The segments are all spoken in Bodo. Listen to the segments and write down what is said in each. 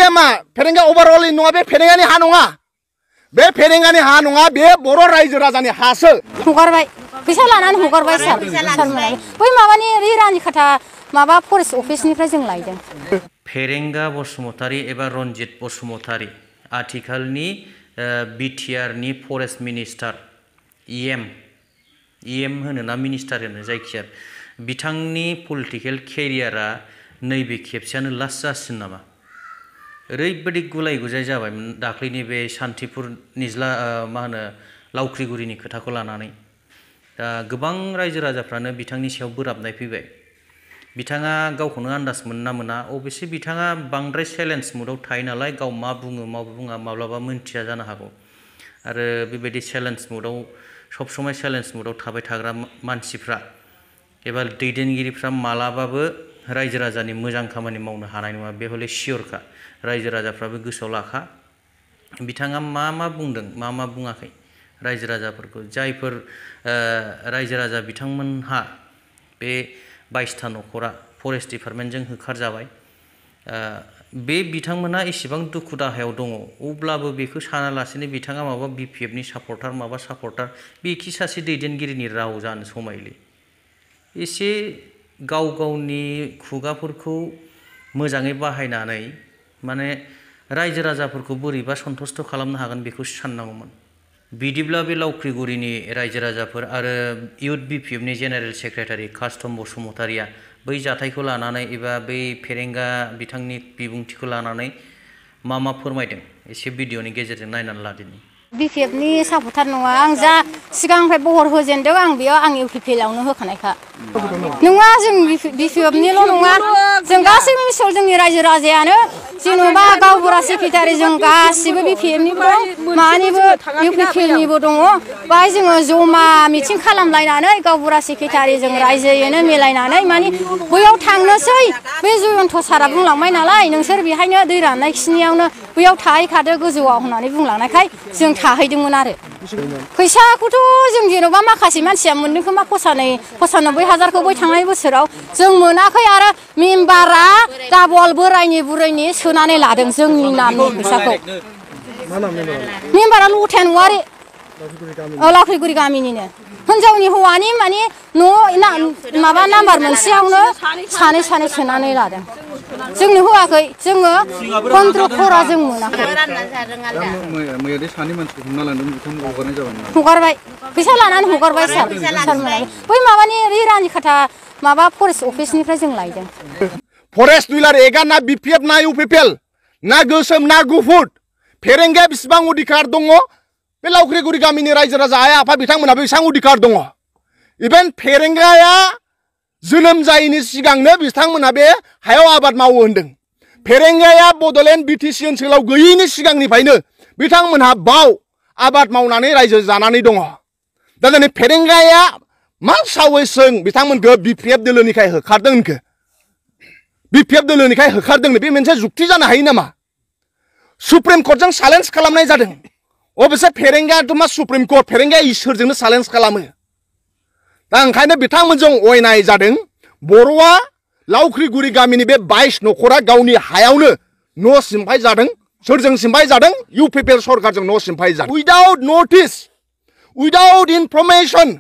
फेरेंगा मा फेरेंगा ओभारअल नङा बे फेरेंगानि हा नङा बे फेरेंगानि हा नङा बे बर' रायजो राजानि हासो हगारबाय फैसा लानानै हगारबाय सार बै माबानि रिरानि खाथा माबा फरेस्ट अफिसनिफ्राय जों लायदों पेरेंगा बसुमतारी एबा रनजित बसुमतारी आथिखालनि बिटिआरनि फरेस्ट मिनिस्टार इएम होनोना मिनिस्टार होनो जायखिया बिथांनि पलिटिकेल केरियारा नैबे खेबसेयानो लास्ट जासिन नामा ओरैबायदि गुलाय गुजाय जाबायमोन दाख्लैनि बे सान्तिपुर निज्ला मा होनो लावख्रिगुरिनि खोथाखौ लानानै दा गोबां रायजो राजाफ्रानो बिथांनि सायाव बोराबनाय फैबाय बिथाङा गावखौनो आन्दाज मोनना मोना अबयसे बिथाङा बांद्राय चेलेन्ज मुडआव थायो नालाय गाव मा बुङो मा बुङा माब्लाबा मोनथिया जानो हागौ आरो बेबायदि चेलेन्ज मुडआव सब समय चेलेन्ज मुडआव थाबाय थाग्रा मानसिफ्रा एबा दैदेनगिरिफ्रा मालाबाबो रायजो राजानि मोजां खामानि मावनो हानाय नङा बे हले सियरखा रायजो राजाफ्राबो गोसोआव लाखा बिथाङा मा बुंदों मा बुङाखै रायजो राजाफोरखौ जायफोर रायजो राजा बिथांमोनहा बे 22टा न'खरा फरेस्ट डिपार्टमेन्टजों होखारजाबाय बे बिथांमोना एसेबां दुखु दाहायाव दङ अब्लाबो बेखौ सानालासेनो बिथाङा माबा बिपिएफनि सापर्टार माबा सापर्टार बेखि सासे दैदेनगिरिनि राव जानो समायले एसे गाव गावनि खुगाफोरखौ मोजाङै बाहायनानै माने रायजो राजाफोरखौ बोरैबा सन्तुष्ट खालामनो हागोन बेखौ साननांगौमोन बिदिब्ला बे लावख्रिगुरिनि रायजो राजाफोर आरो इउथ बिपिएफनि जेनेरेल सेक्रेटारि कास्टम बसुमतारिया बै जाथायखौ लानानै एबा बै फेरेंगा बिथांनि बिबुंथिखौ लानानै मा फोरमायदों एसे भिडिअनि गेजेरजों नायनानै लादिनि बिपिएफनि सापर्टार नङा आं जा सिगांनिफ्राय बहर होजेनदों आं बेयाव आं इउपिपिएलआवनो होखानायखा नङा जों बिपिएफनिल' नङा जों गासैबो मिसल जोंनि रायजो राजायानो जेन'बा गावबुरा सेक्रेटारि जों गासिबो बिपिएफनिबो मानिबो इउपिपिएलनिबो दङ बाहाय जोङो जमा मिटिं खालामलायनानै गावबुरा सेक्रेटारि जों रायजोयैनो मिलायनानै मानि बैयाव थांनोसै बे जयन्त सारा बुंलांबाय नालाय नोंसोर बेहायनो दै राननाय खिनियावनो बैयाव थाहैखादो गोजौआव होननानै बुंलांनायखाय जों थाहैदोंमोन आरो फैसाखौथ' जों जेन'बा माखासे मानसिया मोनदों खोमा 95,000 बै थांनाय बोसोराव जों मोनाखै आरो मेम्बारा डाबल बोरायनि बुरैनि सोनानै लादों जोंनि नामनि फैसाखौ मेम्बारा लथाया नवारि लावख्रिगुरि गामिनिनो हिनजावनि हौवानि माने न' माबा नाम्बार मोनसेयावनो सानै सोनानै लादों जोंनो होआखै जोङो 15 खरा जों मोनाखै हगारबाय फैसा लानानै हगारबाय सार बै माबानि रिरानि खाथा माबा फरेस्ट अफिसनिफ्राय जों लायदों फरेस्ट दुइलार एगा ना बिपिएफ ना इउपिपिएल ना गोसोम ना गुफुर फेरेंगा बेसेबां अधिकार दङ बे लावख्रिगुरि गामिनि रायजो राजा आइ आफा बिथांमोनहाबो बेसेबां अधिकार दङ इभेन फेरेंगाया जोनोम जायैनि सिगांनो बिथांमोनहा बे हायाव आबाद मावो होनदों फेरेंगाया बड'लेण्ड बिटिसि ओनसोलाव गैयैनि सिगांनिफ्रायनो बिथांमोनहा बाव आबाद मावनानै रायजो जानानै दङ दा दिनै फेरेंगाया मा सावैसों बिथांमोनखौ बिपिएफ दोलोनिखाय होखारदों होनखो बिपिएफ दोलोनिखाय होखारदों बे मोनसे जुक्ति जानो हायो नामा सुप्रिम कर्टजों चेलेन्ज खालामनाय जादों अबयसे फेरेंगायाथ' मा सुप्रिम कर्ट फेरेंगाया इसोरजोंनो चेलेन्ज खालामो दा ओंखायनो बिथांमोनजों अयनाय जादों बर'आ लावख्रिगुरि गामिनि बे 22 न'खरा गावनि हायावनो न' सिमफाय जादों सोरजों सिमफाय जादों इउपिपिएल सरकारजों न' सिमफाय जादों उइदाउट नटिस उइदाउट इनफरमेशन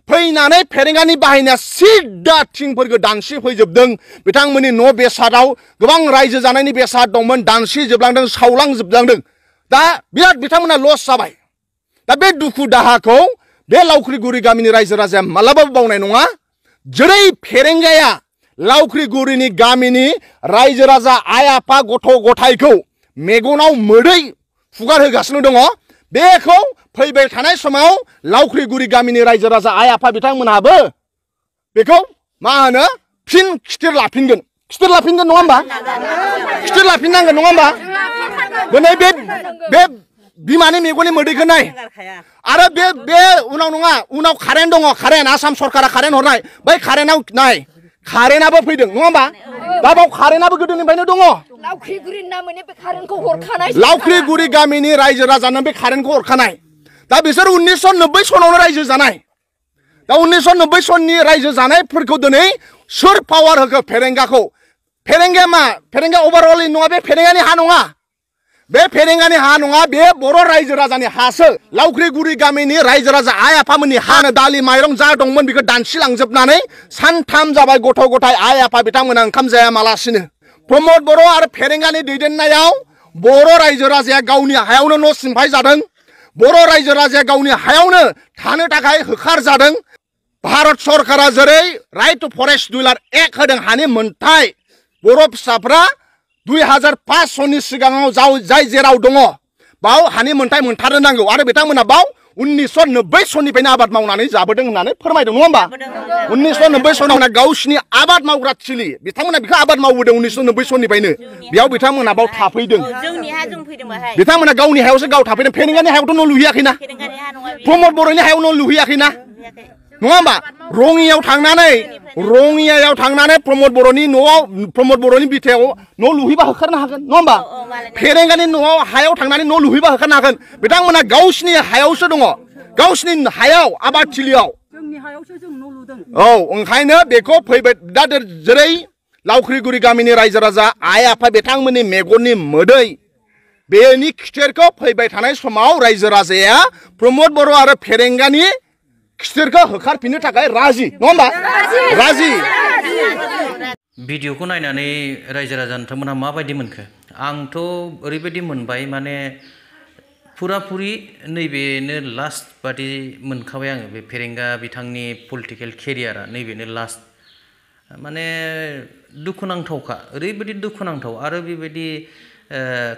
फैनानै फेरेंगानि बाहायनाया सिदा थिंफोरखौ दानसि फैजोबदों बिथांमोननि न' बेसादाव गोबां रायजो जानायनि बेसाद दंमोन दानसि जोबलांदों सावलांजोबलांदों दा बिराद बिथांमोना लस जाबाय दा बे दुखु दाहाखौ बे लावख्रिगुरि गामिनि रायजो राजाया मालाबाबो बावनाय नङा जेरै फेरेंगाया लावख्रिगुरिनि गामिनि रायजो राजा आइ आफा गथ' गथायखौ मेगनाव मोदै फुगार होगासिनो दङ बेखौ फैबाय थानाय समाव लावख्रिगुरि गामिनि रायजो राजा आइ आफा बिथांमोनहाबो बेखौ मा होनो फिन खिथिर लाफिनगोन नङा होमबा खिथिर लाफिननांगोन नङा होमबा दिनै बे बिमानि मेगननि मोदैखौ नाय आरो बे उनाव नङा उनाव कारेन्ट दङ कारेन्ट आसाम सरकारा कारेन्ट हरनाय बै कारेन्टआव नाय कारेन्टआबो फैदों नङा होमबा दा बाव कारेन्टआबो गोदोनिफ्रायनो दङ लावख्रिगुरि गामिनि रायजो राजानो बे कारेन्टखौ हरखानाय दा बिसोर 1990 सनावनो रायजो जानाय दा 1990 सननि रायजो जानायफोरखौ दिनै सोर पावार होखो फेरेंगाखौ फेरेंगा मा फेरेंगा ओभारअल नङा बे फेरेंगानि हा नङा बे फेरेंगानि हा नङा बे बर' रायजो राजानि हासो लावख्रिगुरि गामिनि रायजो राजा आइ आफामोननि हानो दालि माइरं जा दंमोन बेखौ दानसिलांजोबनानै सानथाम जाबाय गथ' गथाय आइ आफा बिथांमोना ओंखाम जायामालासिनो प्रमद बर' आरो फेरेंगानि दैदेननायाव बर' रायजो राजाया गावनि हायावनो न' सिमफाय जादों बर' रायजो राजाया गावनि हायावनो थानो थाखाय होखार जादों भारत सरकारा जेरै राइट टु फरेस्ट डुइलार एक्ट होदों हानि मोनथाय बर' फिसाफ्रा 2005 सननि सिगाङाव जाय जेराव दङ बाव हानि मोनथाय मोनथारनो नांगौ आरो बिथांमोना बाव 1990 सननिफ्रायनो आबाद मावनानै जाबोदों होननानै फोरमायदों नङा होमबा 1990 सनाव गावसिनि आबाद मावग्रा थिलि बिथांमोना बेखौ आबाद मावबोदों 1990 सननिफ्रायनो बेयाव बिथांमोना बाव थाफैदों बिथांमोना गावनि हायावसो गाव थाफैदों फेरेंगानि हायावथ' न' लुहैयाखैना प्रमद बर'नि हायाव न' लुहैयाखैना नङा होमबा रङियायाव थांनानै प्रमद बर'नि न'आव प्रमद बर'नि बिथायाव न' लुहैबा होखारनो हागोन नङा होमबा फेरेंगानि न'आव हायाव थांनानै न' लुहैबा होखारनो हागोन बिथांमोना गावसिनि हायावसो दङ गावसिनि हायाव आबादथिलियाव जोंनि हायावसो जों न' लुदों औ ओंखायनो बेखौ फैबाय दा जेरै लावख्रिगुरि गामिनि रायजो राजा आइ आफा बिथांमोननि मेगननि मोदै बेनि खिथेरखौ फैबाय थानाय समाव रायजो राजाया प्रमद बर' आरो फेरेंगानि खिथेरखौ होखारफिननो थाखाय राजि नङा होमबा राजि भिडिअखौ नायनानै रायजो राजा नोंथांमोनहा माबायदि मोनखो आंथ' ओरैबायदि मोनबाय माने फुराफुरि नैबेनो लास्ट बादि मोनखाबाय आङो बे फेरेंगा बिथांनि पलिटिकेल केरियारा नैबेनो लास्ट माने दुखुनांथावखा ओरैबायदि दुखुनांथाव आरो बेबायदि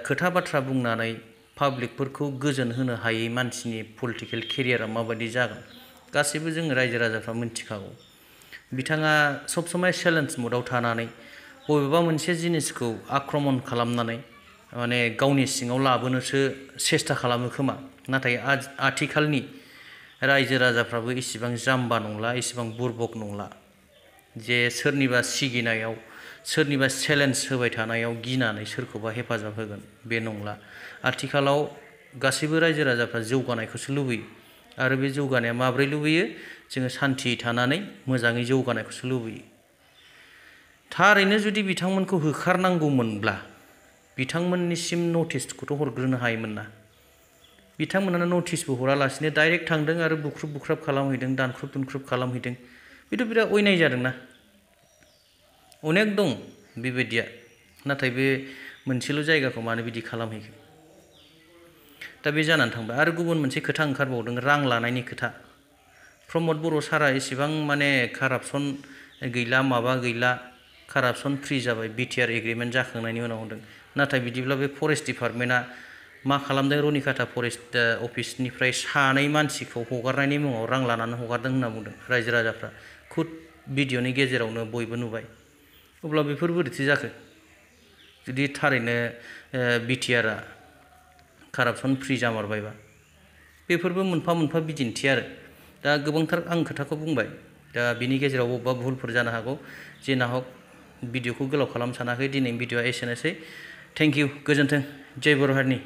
खोथा बाथ्रा बुंनानै पाब्लिकफोरखौ गोजोन होनो हायै मानसिनि पलिटिकेल केरियारा माबायदि जागोन गासैबो जों रायजो राजाफ्रा मिथिखागौ बिथाङा सब समाय चेलेन्ज मुडआव थानानै बबेबा मोनसे जिनिसखौ आक्रमन खालामनानै माने गावनि सिङाव लाबोनोसो सेस्था खालामो खोमा नाथाय आथिखालनि रायजो राजाफ्राबो इसिबां जाम्बा नंला इसिबां बुरबक नंला जे सोरनिबा सिगिनायाव सोरनिबा चेलेन्ज होबाय थानायाव गिनानै सोरखौबा हेफाजाब होगोन बे नंला आथिखालाव गासैबो रायजो राजाफ्रा जौगानायखौसो लुबैयो आरो बे जौगानाया माब्रै लुबैयो जोङो सान्थियै थानानै मोजाङै जौगानायखौसो लुबैयो थारैनो जुदि बिथांमोनखौ होखारनांगौमोनब्ला बिथांमोननिसिम नटिसखौथ' हरग्रोनो हायोमोन ना बिथांमोनानो नटिसबो हरालासिनो डाइरेक्ट थांदों आरो बुख्रुब बुख्राब खालामहैदों दानख्रुब दुनख्रुब खालामहैदों बेथ' बिराद अयनाय जादोंना अनेक दं बेबायदिया नाथाय बे मोनसेल' जायगाखौ मानो बिदि खालामहैखो दा बे जानानै थांबाय आरो गुबुन मोनसे खोथा ओंखारबावदों रां लानायनि खोथा प्रमद बर' सारा इसेबां माने कारापसन गैला माबा गैला कारापसन फ्रि जाबाय बिटिआर एग्रिमेन्ट जाखांनायनि उनाव होनदों नाथाय बिदिब्ला बे फरेस्ट डिपार्टमेन्टआ मा खालामदों रनिकाटा फरेस्ट अफिसनिफ्राय सानै मानसिखौ हगारनायनि मुङाव रां लानानै हगारदों होनना बुंदों रायजो राजाफ्रा खुद भिडिअनि गेजेरावनो बयबो नुबाय अब्ला बेफोर बोरैथो जाखो जुदि थारैनो बिटिआरआ कारापसन फ्रि जामारबायबा बेफोरबो मोनफा मोनफा बिदिन्थि आरो दा गोबांथार आं खोथाखौ बुंबाय दा बिनि गेजेराव बबेबा भुलफोर जानो हागौ जे नाहक भिडिअखौ गोलाव खालामनो सानाखै दिनै भिडिअआ एसेनोसै थेंक इउ गोजोन्थों जय बर' हारिनि